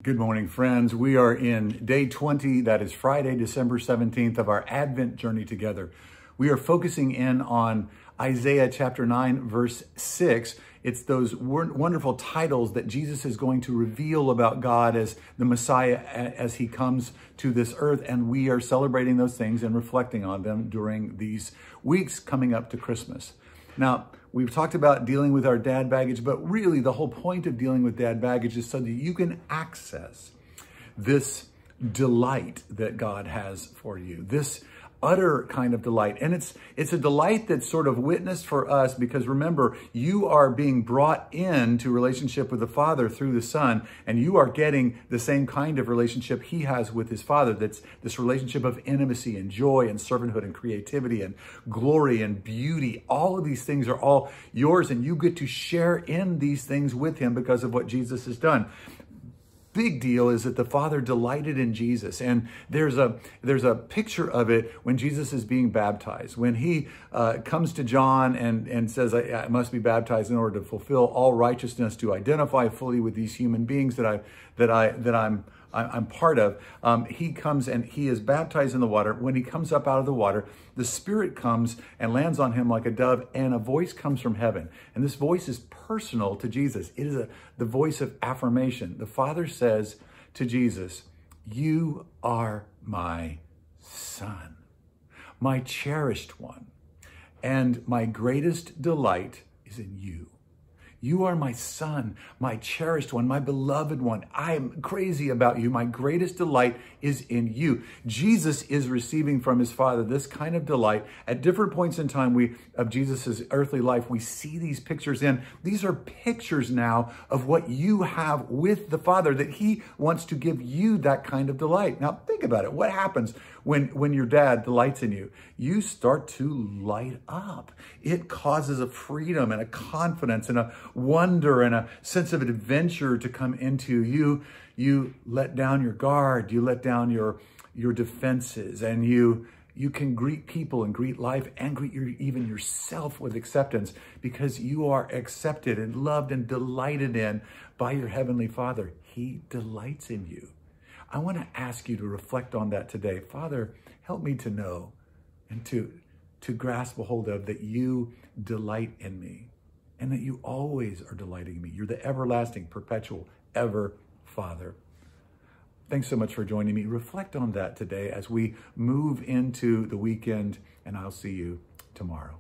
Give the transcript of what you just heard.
Good morning, friends. We are in day 20. That is Friday, December 17th of our Advent journey together. We are focusing in on Isaiah chapter 9, verse 6. It's those wonderful titles that Jesus is going to reveal about God as the Messiah as he comes to this earth. And we are celebrating those things and reflecting on them during these weeks coming up to Christmas. Now, we've talked about dealing with our dad baggage, but really the whole point of dealing with dad baggage is so that you can access this delight that God has for you, this utter kind of delight. And it's a delight that's sort of witnessed for us because remember, you are being brought into relationship with the Father through the Son, and you are getting the same kind of relationship he has with his Father. That's this relationship of intimacy and joy and servanthood and creativity and glory and beauty. All of these things are all yours, and you get to share in these things with him because of what Jesus has done. Big deal is that the Father delighted in Jesus. And there's a picture of it when Jesus is being baptized. When he comes to John and says, I must be baptized in order to fulfill all righteousness, to identify fully with these human beings that I'm part of. He comes and he is baptized in the water. When he comes up out of the water, the Spirit comes and lands on him like a dove, and a voice comes from heaven. And this voice is personal to Jesus. It is the voice of affirmation. The Father says to Jesus, "You are my Son, my cherished one, and my greatest delight is in you. You are my Son, my cherished one, my beloved one. I am crazy about you. My greatest delight is in you." Jesus is receiving from his Father this kind of delight. At different points in time of Jesus' earthly life, we see these pictures in. These are pictures now of what you have with the Father, that he wants to give you that kind of delight. Now, think about it. What happens when your dad delights in you? You start to light up. It causes a freedom and a confidence and a wonder and a sense of adventure to come into you. You let down your guard, you let down your defenses, and you can greet people and greet life and greet even yourself with acceptance because you are accepted and loved and delighted in by your Heavenly Father. He delights in you. I want to ask you to reflect on that today. Father, help me to know and to grasp a hold of that you delight in me and that you always are delighting in me. You're the everlasting, perpetual, ever Father. Thanks so much for joining me. Reflect on that today as we move into the weekend, and I'll see you tomorrow.